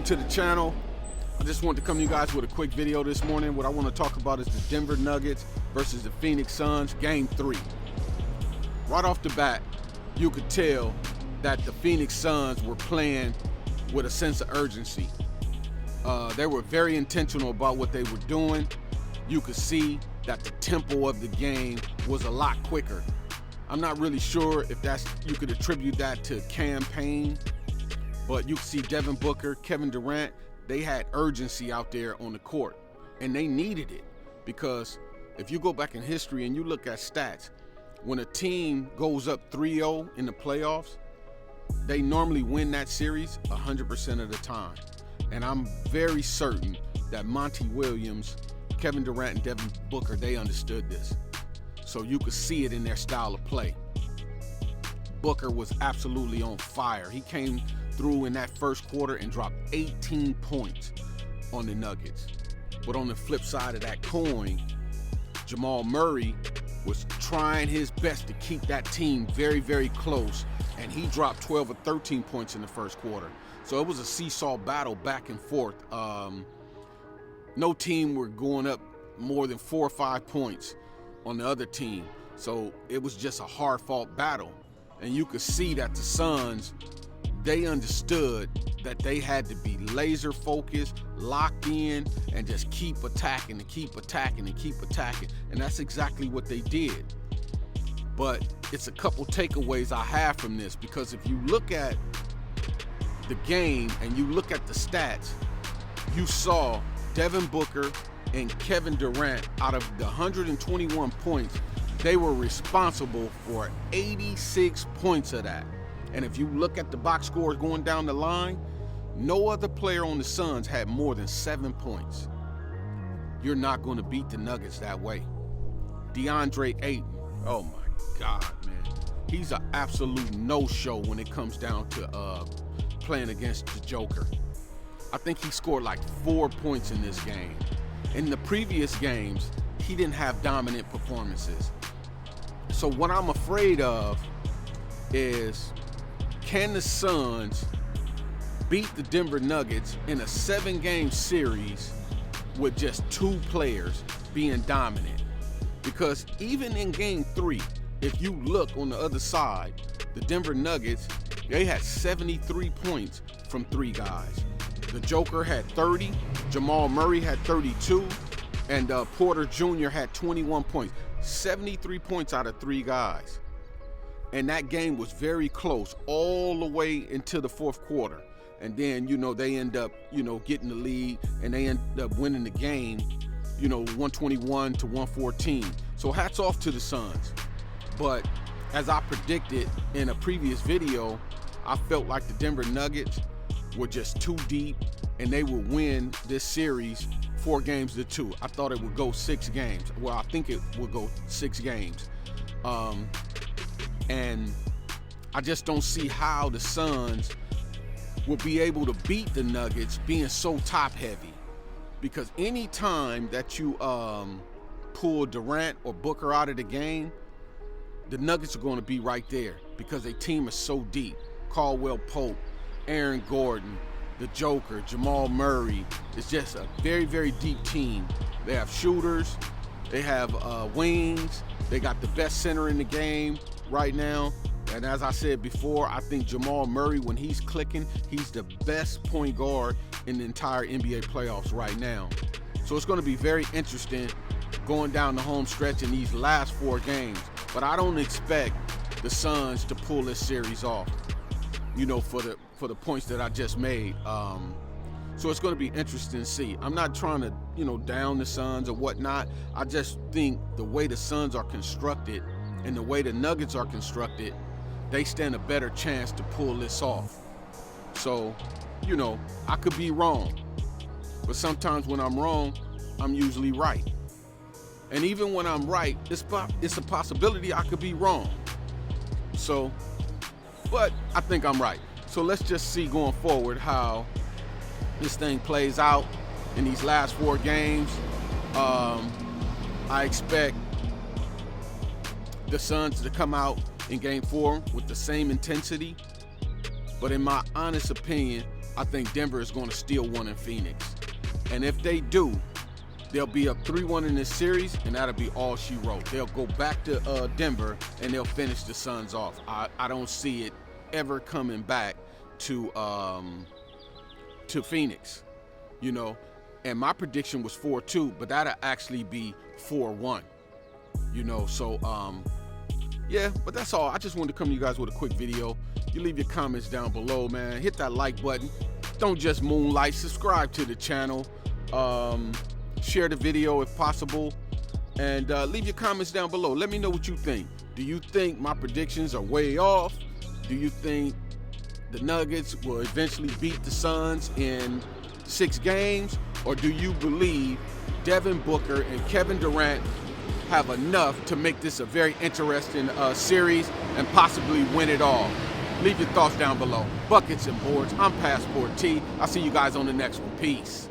to the channel. I just wanted to come to you guys with a quick video this morning. What I want to talk about is the Denver Nuggets versus the Phoenix Suns, Game 3. Right off the bat, you could tell that the Phoenix Suns were playing with a sense of urgency. They were very intentional about what they were doing. You could see that the tempo of the game was a lot quicker. I'm not really sure if you could attribute that to campaign, but you can see Devin Booker, Kevin Durant, they had urgency out there on the court, and they needed it, because if you go back in history and you look at stats, when a team goes up 3-0 in the playoffs, they normally win that series 100% of the time. And I'm very certain that Monty Williams, Kevin Durant, and Devin Booker, they understood this. So you could see it in their style of play. Booker was absolutely on fire. He came through in that first quarter and dropped 18 points on the Nuggets. But on the flip side of that coin, Jamal Murray was trying his best to keep that team very, very close, and he dropped 12 or 13 points in the first quarter. So it was a seesaw battle back and forth. No team were going up more than 4 or 5 points on the other team. So it was just a hard-fought battle. And you could see that the Suns, they understood that they had to be laser focused, locked in, and just keep attacking and keep attacking and keep attacking. And that's exactly what they did. But it's a couple takeaways I have from this, because if you look at the game and you look at the stats, you saw Devin Booker and Kevin Durant, out of the 121 points, they were responsible for 86 points of that. And if you look at the box scores going down the line, no other player on the Suns had more than 7 points. You're not going to beat the Nuggets that way. DeAndre Ayton, oh my God, man. He's an absolute no-show when it comes down to playing against the Joker. I think he scored like 4 points in this game. In the previous games, he didn't have dominant performances. So what I'm afraid of is, can the Suns beat the Denver Nuggets in a 7-game series with just 2 players being dominant? Because even in Game 3, if you look on the other side, the Denver Nuggets, they had 73 points from 3 guys. The Joker had 30, Jamal Murray had 32, and Porter Jr. had 21 points. 73 points out of 3 guys. And that game was very close all the way into the fourth quarter. And then, they end up, getting the lead, and they end up winning the game, 121 to 114. So hats off to the Suns. But as I predicted in a previous video, I felt like the Denver Nuggets were just too deep, and they would win this series 4-2. I thought it would go 6 games. Well, I think it would go 6 games. And I just don't see how the Suns will be able to beat the Nuggets being so top heavy. Because any time that you pull Durant or Booker out of the game, the Nuggets are going to be right there, because their team is so deep. Caldwell Pope, Aaron Gordon, the Joker, Jamal Murray. It's just a very, very deep team. They have shooters, they have wings, they got the best center in the game right now. And as I said before, I think Jamal Murray, when he's clicking, he's the best point guard in the entire NBA playoffs right now. So it's going to be very interesting going down the home stretch in these last 4 games. But I don't expect the Suns to pull this series off, for the points that I just made. So it's going to be interesting to see. I'm not trying to, down the Suns or whatnot. I just think the way the Suns are constructed and the way the Nuggets are constructed, they stand a better chance to pull this off. So, I could be wrong. But sometimes when I'm wrong, I'm usually right. And even when I'm right, it's a possibility I could be wrong. So, but I think I'm right. So let's just see going forward how this thing plays out in these last 4 games. I expect the Suns to come out in Game 4 with the same intensity. But in my honest opinion, I think Denver is going to steal one in Phoenix. And if they do, they'll be up 3-1 in this series, and that'll be all she wrote. They'll go back to Denver, and they'll finish the Suns off. I don't see it ever coming back to Phoenix, you know. And my prediction was 4-2, but that'll actually be 4-1, you know. So, yeah, but that's all. I just wanted to come to you guys with a quick video. You leave your comments down below, man. Hit that like button. Don't just moonlight. Subscribe to the channel. Share the video if possible. And leave your comments down below. Let me know what you think. Do you think my predictions are way off? Do you think the Nuggets will eventually beat the Suns in 6 games? Or do you believe Devin Booker and Kevin Durant have enough to make this a very interesting series and possibly win it all? Leave your thoughts down below. Buckets and boards. I'm Passport T. I'll see you guys on the next one. Peace.